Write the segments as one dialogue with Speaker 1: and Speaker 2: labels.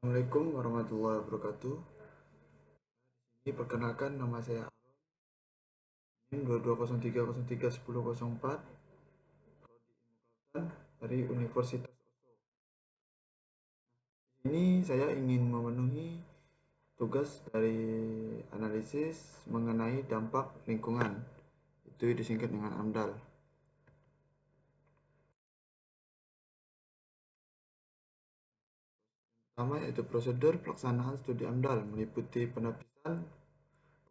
Speaker 1: Assalamualaikum warahmatullahi wabarakatuh. Ini perkenalkan nama saya NIM 2203031004 dari Universitas Oso. Ini saya ingin memenuhi tugas dari analisis mengenai dampak lingkungan. Itu disingkat dengan AMDAL. Pertama yaitu prosedur pelaksanaan studi AMDAL meliputi penapisan,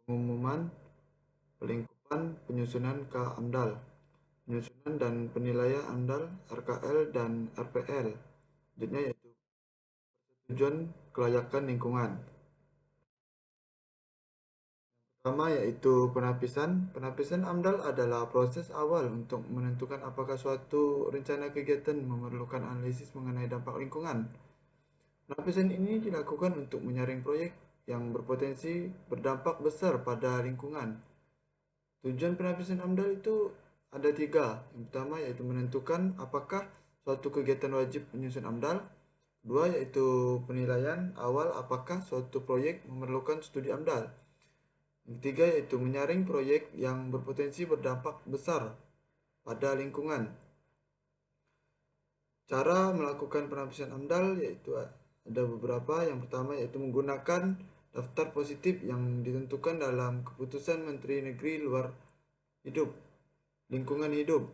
Speaker 1: pengumuman, pelingkupan, penyusunan ke AMDAL, penyusunan dan penilaian AMDAL, RKL dan RPL. Selanjutnya yaitu tujuan kelayakan lingkungan. Pertama yaitu penapisan. Penapisan AMDAL adalah proses awal untuk menentukan apakah suatu rencana kegiatan memerlukan analisis mengenai dampak lingkungan. Penapisan ini dilakukan untuk menyaring proyek yang berpotensi berdampak besar pada lingkungan. Tujuan penapisan AMDAL itu ada tiga. Yang pertama yaitu menentukan apakah suatu kegiatan wajib menyusun AMDAL. Dua yaitu penilaian awal apakah suatu proyek memerlukan studi AMDAL. Yang ketiga yaitu menyaring proyek yang berpotensi berdampak besar pada lingkungan. Cara melakukan penapisan AMDAL yaitu ada beberapa. Yang pertama yaitu menggunakan daftar positif yang ditentukan dalam keputusan Menteri Negeri Luar Hidup, Lingkungan Hidup.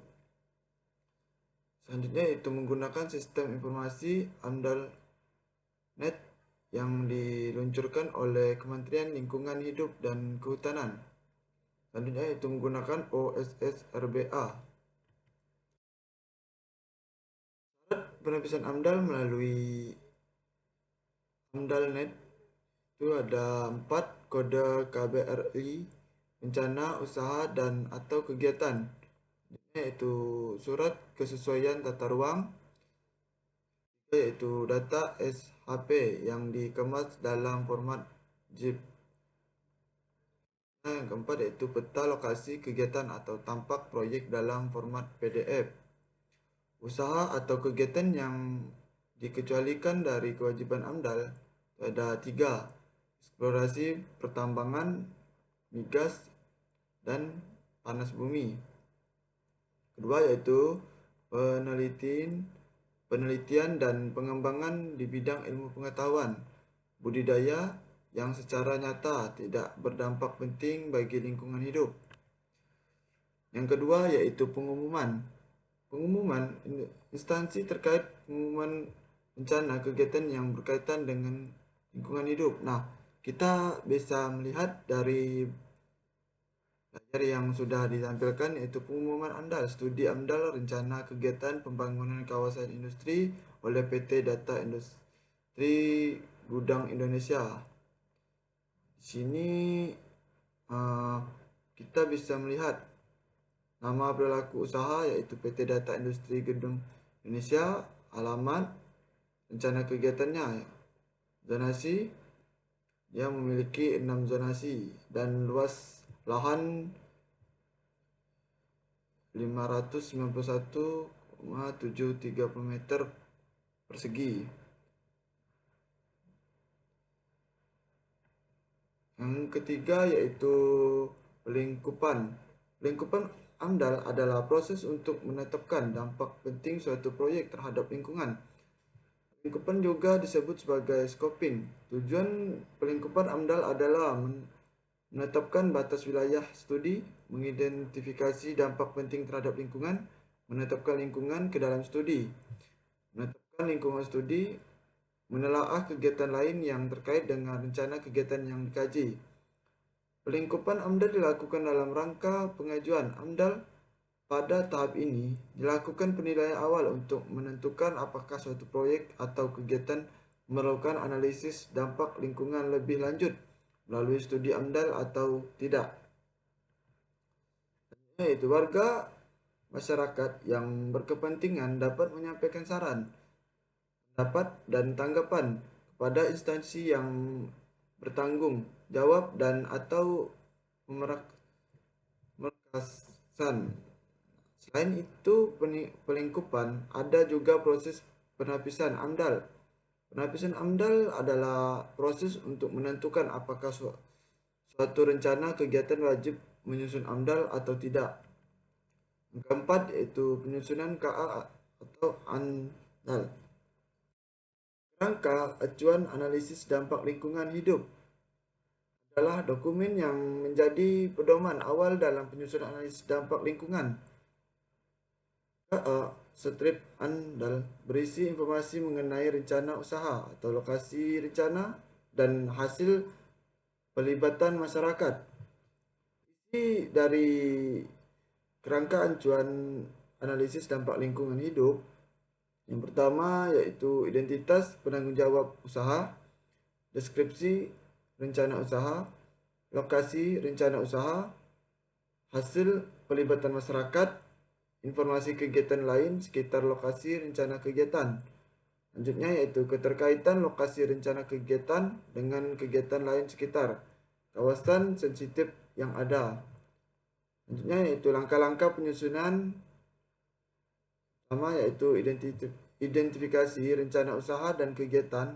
Speaker 1: Selanjutnya yaitu menggunakan sistem informasi AMDAL Net yang diluncurkan oleh Kementerian Lingkungan Hidup dan Kehutanan. Selanjutnya yaitu menggunakan OSS RBA. Penapisan AMDAL melalui AMDAL.net itu ada 4 kode KBRI, rencana, usaha, dan atau kegiatan, yaitu surat kesesuaian tata ruang, yaitu data SHP yang dikemas dalam format ZIP. Yang keempat yaitu peta lokasi kegiatan atau tampak proyek dalam format PDF. Usaha atau kegiatan yang dikecualikan dari kewajiban AMDAL ada tiga: eksplorasi pertambangan, migas, dan panas bumi. Kedua yaitu penelitian dan pengembangan di bidang ilmu pengetahuan, budidaya yang secara nyata tidak berdampak penting bagi lingkungan hidup. Yang kedua yaitu pengumuman. Pengumuman instansi terkait pengumuman rencana kegiatan yang berkaitan dengan lingkungan hidup. Nah, kita bisa melihat dari layar yang sudah ditampilkan yaitu pengumuman AMDAL, studi AMDAL rencana kegiatan pembangunan kawasan industri oleh PT Data Industri Gudang Indonesia. Di sini eh, kita bisa melihat nama pelaku usaha yaitu PT Data Industri Gedung Indonesia, alamat, rencana kegiatannya, zonasi, dia memiliki 6 zonasi dan luas lahan 591,730 meter persegi. Yang ketiga yaitu pelingkupan. Pelingkupan AMDAL adalah proses untuk menetapkan dampak penting suatu proyek terhadap lingkungan. Pelingkupan juga disebut sebagai scoping. Tujuan pelingkupan AMDAL adalah menetapkan batas wilayah studi, mengidentifikasi dampak penting terhadap lingkungan, menetapkan lingkungan ke dalam studi, menetapkan lingkungan studi, menelaah kegiatan lain yang terkait dengan rencana kegiatan yang dikaji. Pelingkupan AMDAL dilakukan dalam rangka pengajuan AMDAL. Pada tahap ini, dilakukan penilaian awal untuk menentukan apakah suatu proyek atau kegiatan memerlukan analisis dampak lingkungan lebih lanjut melalui studi AMDAL atau tidak. Yaitu warga masyarakat yang berkepentingan dapat menyampaikan saran, pendapat, dan tanggapan kepada instansi yang bertanggung jawab dan atau memerakasan. Selain itu, pelingkupan ada juga proses penapisan AMDAL. Penapisan AMDAL adalah proses untuk menentukan apakah suatu rencana kegiatan wajib menyusun AMDAL atau tidak. Yang keempat yaitu penyusunan KA atau AMDAL. Kerangka acuan analisis dampak lingkungan hidup adalah dokumen yang menjadi pedoman awal dalam penyusunan analisis dampak lingkungan. KA strip AMDAL berisi informasi mengenai rencana usaha atau lokasi rencana dan hasil pelibatan masyarakat. Isi dari kerangka acuan analisis dampak lingkungan hidup yang pertama yaitu identitas penanggung jawab usaha, deskripsi rencana usaha, lokasi rencana usaha, hasil pelibatan masyarakat, informasi kegiatan lain sekitar lokasi rencana kegiatan. Selanjutnya yaitu keterkaitan lokasi rencana kegiatan dengan kegiatan lain sekitar kawasan sensitif yang ada. Selanjutnya yaitu langkah-langkah penyusunan. Pertama yaitu identifikasi rencana usaha dan kegiatan.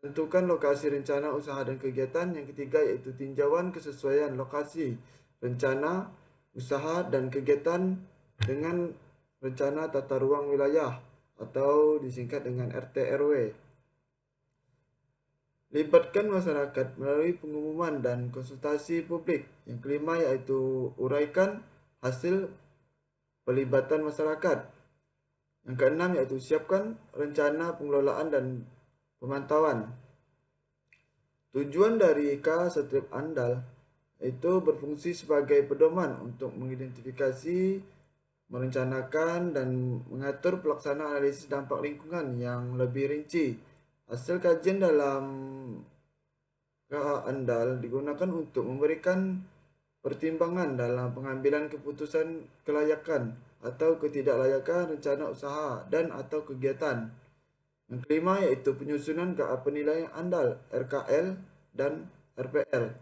Speaker 1: Tentukan lokasi rencana usaha dan kegiatan. Yang ketiga yaitu tinjauan kesesuaian lokasi rencana usaha dan kegiatan dengan rencana tata ruang wilayah atau disingkat dengan RT/RW. Libatkan masyarakat melalui pengumuman dan konsultasi publik. Yang kelima yaitu uraikan hasil pelibatan masyarakat. Yang keenam yaitu siapkan rencana pengelolaan dan pemantauan. Tujuan dari K strip AMDAL itu berfungsi sebagai pedoman untuk mengidentifikasi, merencanakan, dan mengatur pelaksanaan analisis dampak lingkungan yang lebih rinci. Hasil kajian dalam KA AMDAL digunakan untuk memberikan pertimbangan dalam pengambilan keputusan kelayakan atau ketidaklayakan rencana usaha dan atau kegiatan. Yang kelima yaitu penyusunan KA penilaian AMDAL RKL dan RPL.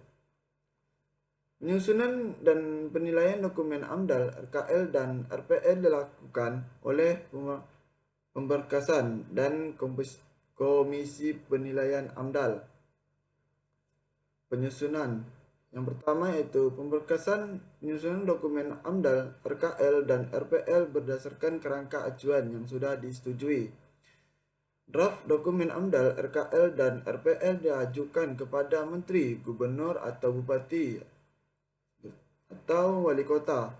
Speaker 1: Penyusunan dan penilaian dokumen AMDAL RKL dan RPL dilakukan oleh pemberkasan dan komisi penilaian AMDAL. Penyusunan yang pertama yaitu pemberkasan penyusunan dokumen AMDAL, RKL, dan RPL berdasarkan kerangka acuan yang sudah disetujui. Draft dokumen AMDAL, RKL, dan RPL diajukan kepada Menteri, Gubernur, atau Bupati, atau Wali Kota.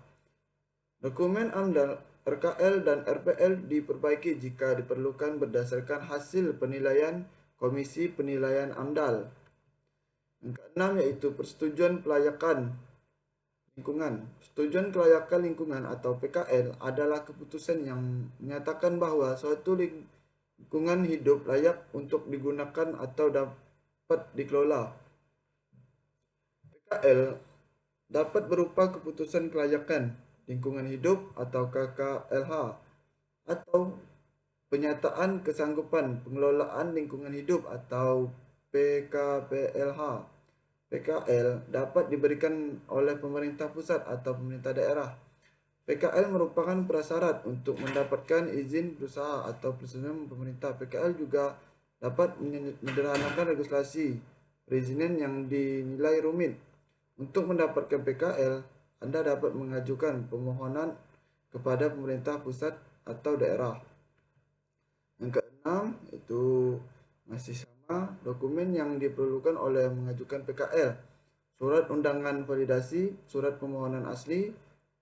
Speaker 1: Dokumen AMDAL, RKL, dan RPL diperbaiki jika diperlukan berdasarkan hasil penilaian Komisi Penilaian AMDAL. Yang keenam yaitu persetujuan kelayakan lingkungan. Persetujuan kelayakan lingkungan atau PKL adalah keputusan yang menyatakan bahwa suatu lingkungan hidup layak untuk digunakan atau dapat dikelola. PKL dapat berupa keputusan kelayakan lingkungan hidup atau KKLH atau penyataan kesanggupan pengelolaan lingkungan hidup atau PKPLH. PKL dapat diberikan oleh pemerintah pusat atau pemerintah daerah. PKL merupakan prasyarat untuk mendapatkan izin berusaha atau persetujuan pemerintah. PKL juga dapat menyederhanakan regulasi perizinan yang dinilai rumit. Untuk mendapatkan PKL, Anda dapat mengajukan permohonan kepada pemerintah pusat atau daerah. Yang keenam itu masih sama, dokumen yang diperlukan oleh mengajukan PKL: surat undangan validasi, surat permohonan asli,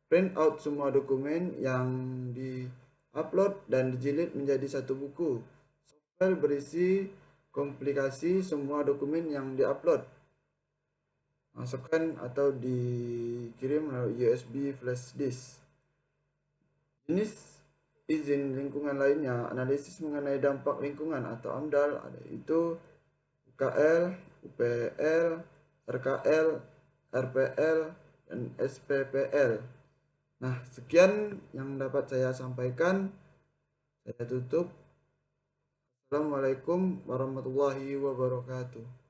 Speaker 1: print out semua dokumen yang di-upload dan dijilid menjadi satu buku, softfile berisi komplikasi semua dokumen yang di-upload, masukkan atau dikirim melalui USB flash disk. Jenis izin lingkungan lainnya, analisis mengenai dampak lingkungan atau AMDAL, itu UKL, UPL, RKL, RPL, dan SPPL. Nah, sekian yang dapat saya sampaikan. Saya tutup. Assalamualaikum warahmatullahi wabarakatuh.